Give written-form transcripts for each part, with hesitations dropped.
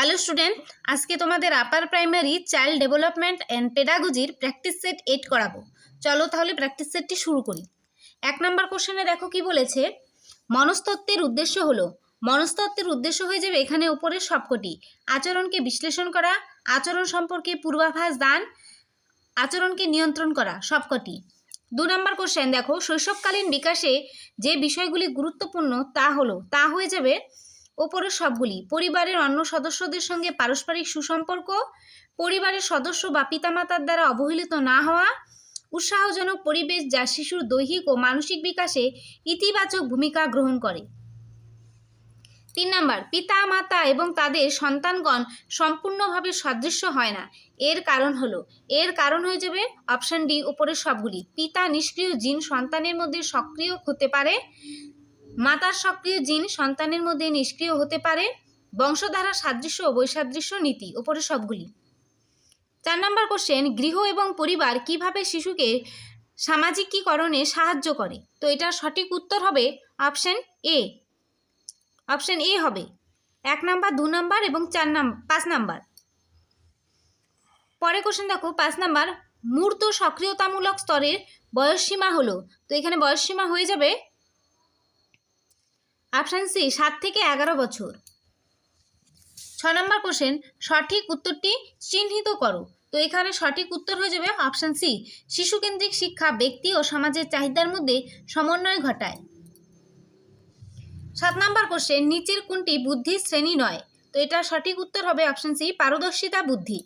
Hello student, আজকে তোমাদের upper primary child development and পেডাগজির প্র্যাকটিস সেট 8 করাবো। চলো তাহলে প্র্যাকটিস সেটটি শুরু করি। 1 নম্বর কোশ্চেনে দেখো কি বলেছে, মনস্তত্ত্বের উদ্দেশ্য হলো। মনস্তত্ত্বের উদ্দেশ্য হয়ে যাবে এখানে উপরের সবকটি: আচরণকে বিশ্লেষণ করা, আচরণ সম্পর্কে পূর্বাভাস দান, আচরণকে নিয়ন্ত্রণ করা, সবকটি। 2 নম্বর কোশ্চেন দেখো, শৈশবকালীন বিকাশে যে বিষয়গুলি গুরুত্বপূর্ণ তা হয়ে যাবে ওপরের সবগুলি: পরিবারের অন্য সদস্যদের সঙ্গে পারস্পরিক সুসম্পর্ক, পরিবারের সদস্য বা পিতামাতার দ্বারা অবহেলিত না হওয়া, উৎসাহজনক পরিবেশ যা শিশুর দৈহিক ও মানসিক বিকাশে ইতিবাচক ভূমিকা গ্রহণ করে। 3 নম্বর, পিতা মাতা এবং তাদের সন্তানগণ সম্পূর্ণভাবে সদৃশ্য হয় না। এর কারণ হয়ে যাবে অপশন ডি, উপরের সবগুলি: পিতা নিষ্ক্রিয় জিন সন্তানের মধ্যে সক্রিয় হতে পারে, মাতার সক্রিয় জিন সন্তানের মধ্যে নিষ্ক্রিয় হতে পারে, বংশধারা সাদৃশ্য ও বৈসাদৃশ্য নীতি, উপরে সবগুলি। 4 নম্বর কোশ্চেন, গৃহ এবং পরিবার কিভাবে শিশুকে সামাজিকীকরণে সাহায্য করে? তো এটার সঠিক উত্তর হবে অপশন এ। অপশন এ হবে 1 নাম্বার, 2 নাম্বার এবং 5 নাম্বার। পরে কোশ্চেন দেখো 5 নাম্বার, মূর্ত সক্রিয়তামূলক স্তরের বয়সসীমা হলো। তো এখানে বয়সসীমা হয়ে যাবে অপশান সি, 7 থেকে 11 বছর। 6 নম্বর কোশ্চেন, সঠিক উত্তরটি চিহ্নিত করো। তো এখানে সঠিক উত্তর হয়ে যাবে অপশান সি, শিশুকেন্দ্রিক শিক্ষা ব্যক্তি ও সমাজের চাহিদার মধ্যে সমন্বয় ঘটায়। 7 নম্বর কোশ্চেন, নিচের কোনটি বুদ্ধির শ্রেণী নয়? তো এটা সঠিক উত্তর হবে অপশান সি, পারদর্শিতা বুদ্ধি।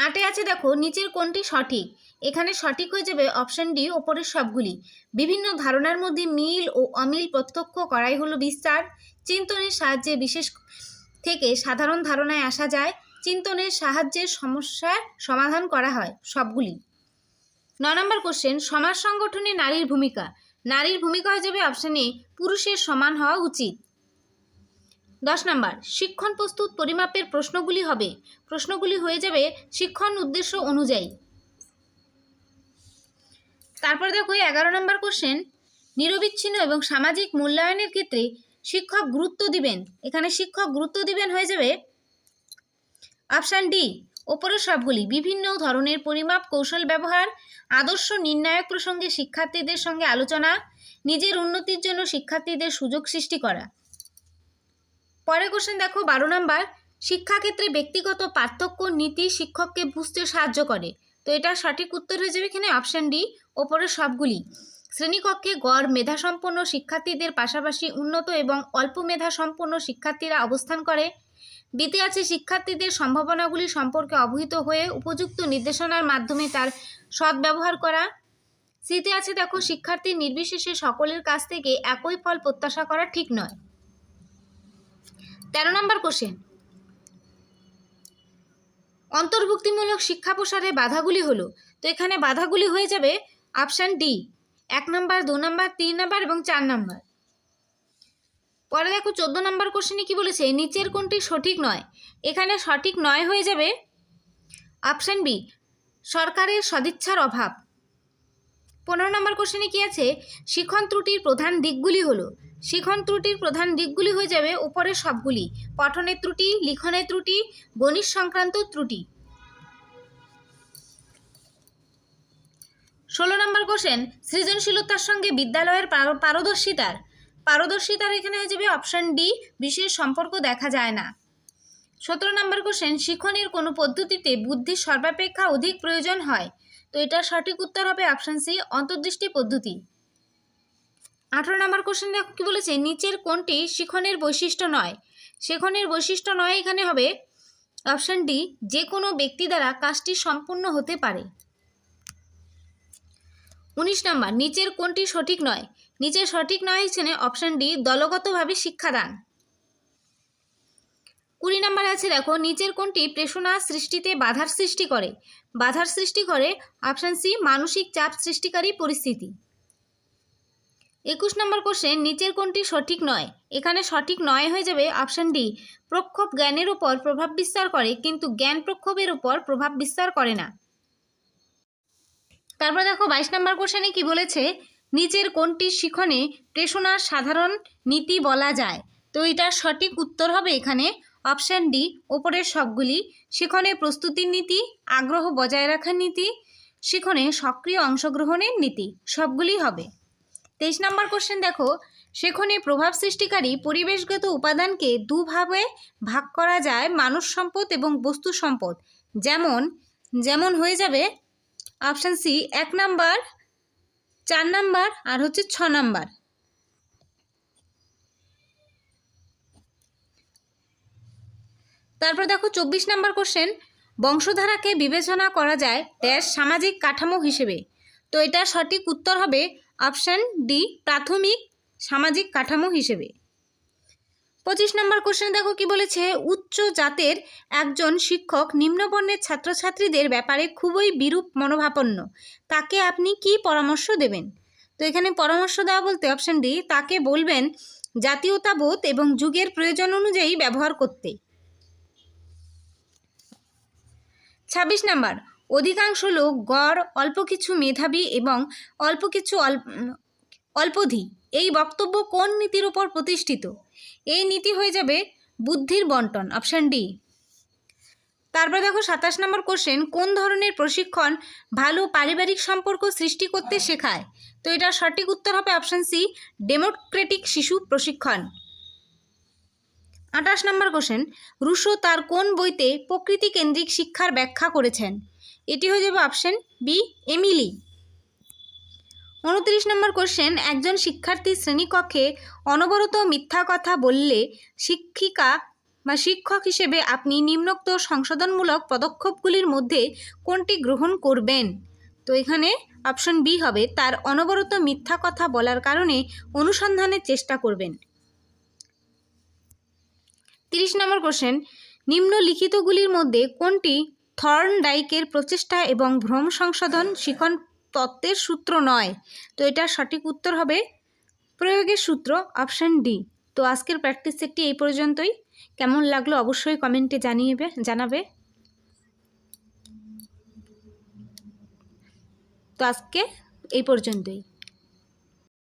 8 আছে দেখো, নিচের কোনটি সঠিক? এখানে সঠিক হয়ে যাবে অপশন ডি, ওপরের সবগুলি। বিভিন্ন ধারণার মধ্যে মিল ও অমিল প্রত্যক্ষ করাই হলো বিস্তার। চিন্তনের সাহায্যে বিশেষ থেকে সাধারণ ধারণায় আসা যায়। চিন্তনের সাহায্যে সমস্যার সমাধান করা হয়, সবগুলি। 9 নম্বর কোশ্চেন, সমাজ সংগঠনে নারীর ভূমিকা। নারীর ভূমিকা হয়ে যাবে অপশন এ, পুরুষের সমান হওয়া উচিত। 10 নম্বর, শিক্ষণ প্রস্তুত পরিমাপের প্রশ্নগুলি হয়ে যাবে শিক্ষণ উদ্দেশ্য অনুযায়ী। তারপর দেখো 11 নম্বর কোশ্চেন, নিরবিচ্ছিন্ন এবং সামাজিক মূল্যায়নের ক্ষেত্রে শিক্ষক গুরুত্ব দিবেন। এখানে শিক্ষক গুরুত্ব দিবেন হয়ে যাবে অপশান ডি, ওপরের সবগুলি। বিভিন্ন ধরনের পরিমাপ কৌশল ব্যবহার, আদর্শ নির্ণায়ক প্রসঙ্গে শিক্ষার্থীদের সঙ্গে আলোচনা, নিজের উন্নতির জন্য শিক্ষার্থীদের সুযোগ সৃষ্টি করা। পরের কোশ্চেন দেখো 12 নম্বর, শিক্ষাক্ষেত্রে ব্যক্তিগত পার্থক্য নীতি শিক্ষককে বুঝতে সাহায্য করে। তো এটা সঠিক উত্তর হয়ে যাবে এখানে অপশান ডি, ওপরের সবগুলি। শ্রেণীকক্ষে গড় মেধাসম্পন্ন শিক্ষার্থীদের পাশাপাশি উন্নত এবং অল্প মেধাসম্পন্ন শিক্ষার্থীরা অবস্থান করে। বিতে আছে শিক্ষার্থীদের সম্ভাবনাগুলি সম্পর্কে অবহিত হয়ে উপযুক্ত নির্দেশনার মাধ্যমে তার সদ্ব্যবহার করা। সিতে আছে দেখো, শিক্ষার্থী নির্বিশেষে সকলের কাছ থেকে একই ফল প্রত্যাশা করা ঠিক নয়। 13 নম্বর কোশ্চেন, অন্তর্ভুক্তিমূলক শিক্ষা প্রসারে বাধাগুলি হলো। তো এখানে বাধাগুলি হয়ে যাবে অপশান ডি, 1 নম্বর, 2 নম্বর, 3 নম্বর এবং 4 নম্বর। পরে দেখো 14 নম্বর কোশ্চেনে কি বলেছে, নিচের কোনটি সঠিক নয়? এখানে সঠিক নয় হয়ে যাবে অপশান বি, সরকারের সদিচ্ছার অভাব। 15 নম্বর কোশ্চেনে কি আছে, শিখন ত্রুটির প্রধান দিকগুলি হলো। শিখন ত্রুটির প্রধান দিকগুলি হয়ে যাবে উপরের সবগুলি: পঠনের ত্রুটি, লিখনের ত্রুটি, গণিত সংক্রান্ত ত্রুটি। 16 নম্বর কোশ্চেন, সৃজনশীলতার সঙ্গে বিদ্যালয়ের পারদর্শিতার এখানে হয়ে যাবে অপশান ডি, বিশেষ সম্পর্ক দেখা যায় না। 17 নম্বর কোশ্চেন, শিখনের কোনো পদ্ধতিতে বুদ্ধির সর্বাপেক্ষা অধিক প্রয়োজন হয়। তো এটা সঠিক উত্তর হবে অপশান সি, অন্তর্দৃষ্টি পদ্ধতি। 18 নম্বর কোশ্চেন দেখো কি বলেছে, নিচের কোনটি শিখনের বৈশিষ্ট্য নয়? শিখনের বৈশিষ্ট্য নয় এখানে হবে অপশান ডি, যে কোনো ব্যক্তি দ্বারা কাজটি সম্পূর্ণ হতে পারে। 19 নম্বর, নিচের কোনটি সঠিক নয়? নিচের সঠিক নয় এখানে অপশান ডি, দলগতভাবে শিক্ষাদান। 20 নম্বর আছে দেখো, নিচের কোনটি প্রেষণা সৃষ্টিতে বাধার সৃষ্টি করে? বাধার সৃষ্টি করে অপশান সি, মানসিক চাপ সৃষ্টিকারী পরিস্থিতি। 21 নম্বর কোশ্চেন, নিচের কোনটি সঠিক নয়? এখানে সঠিক নয় হয়ে যাবে অপশান ডি, প্রক্ষোভ জ্ঞানের উপর প্রভাব বিস্তার করে কিন্তু জ্ঞান প্রক্ষোভের উপর প্রভাব বিস্তার করে না। তারপর দেখো 22 নম্বর কোশ্চেনে কি বলেছে, নিচের কোনটি শিখনে প্রেষণার সাধারণ নীতি বলা যায়? তো এটার সঠিক উত্তর হবে এখানে অপশান ডি ওপরের সবগুলি। শিখনে প্রস্তুতির নীতি, আগ্রহ বজায় রাখার নীতি, শিখনে সক্রিয় অংশগ্রহণের নীতি, সবগুলি হবে। 23 নম্বর কোশ্চেন দেখো, শিখনে প্রভাব সৃষ্টিকারী পরিবেশগত উপাদানকে দুভাবে ভাগ করা যায়, মানব সম্পদ এবং বস্তু সম্পদ। যেমন যেমন হয়ে যাবে অপশান সি 1 নাম্বার, 4 নাম্বার আর হচ্ছে 6 নাম্বার। তারপর দেখো 24 নম্বর কোশ্চেন, বংশধারাকে বিবেচনা করা যায় ড্যাশ সামাজিক কাঠামো হিসেবে। তো এটা সঠিক উত্তর হবে অপশান ডি প্রাথমিক সামাজিক কাঠামো হিসেবে। 25 নম্বর কোশ্চেন দেখো কি বলেছে, উচ্চ জাতের একজন শিক্ষক নিম্নবর্ণের ছাত্রছাত্রীদের ব্যাপারে খুবই বিরূপ মনোভাবাপন্ন, তাকে আপনি কি পরামর্শ দেবেন? তো এখানে পরামর্শ দেওয়া বলতে অপশান ডি তাকে বলবেন জাতীয়তাবোধ এবং যুগের প্রয়োজন অনুযায়ী ব্যবহার করতে। 26 নাম্বার, অধিকাংশ লোক গড় অল্প কিছু মেধাবী এবং অল্প কিছু অল্পধী, এই বক্তব্য কোন নীতির উপর প্রতিষ্ঠিত? এই নীতি হয়ে যাবে বুদ্ধির বন্টন, অপশান ডি। তারপর দেখো 27 নম্বর কোশ্চেন, কোন ধরনের প্রশিক্ষণ ভালো পারিবারিক সম্পর্ক সৃষ্টি করতে শেখায়? তো এটা সঠিক উত্তর হবে অপশান সি ডেমোক্রেটিক শিশু প্রশিক্ষণ। 28 নম্বর কোশ্চেন, রুশো তার কোন বইতে প্রকৃতি কেন্দ্রিক শিক্ষার ব্যাখ্যা করেছেন? এটি হয়ে যাবে অপশান বি এমিলি। 29 নম্বর কোশ্চেন, একজন শিক্ষার্থী শ্রেণীকক্ষে অনবরত মিথ্যা কথা বললে শিক্ষিকা বা শিক্ষক হিসেবে আপনি নিম্নোক্ত সংশোধনমূলক পদক্ষেপগুলির মধ্যে কোনটি গ্রহণ করবেন? তো এখানে অপশান বি হবে তার অনবরত মিথ্যা কথা বলার কারণে অনুসন্ধানের চেষ্টা করবেন। 30 নম্বর কোশ্চেন, নিম্নলিখিতগুলির মধ্যে কোনটি থর্নডাইকের প্রচেষ্টা এবং ভ্রম সংশোধন শিখন তত্ত্বের সূত্র নয়? তো এটা সঠিক উত্তর হবে প্রয়োগের সূত্র, অপশান ডি। তো আজকের প্র্যাকটিস সেটটি এই পর্যন্তই। কেমন লাগলো অবশ্যই কমেন্টে জানাবে। তো আজকে এই পর্যন্তই।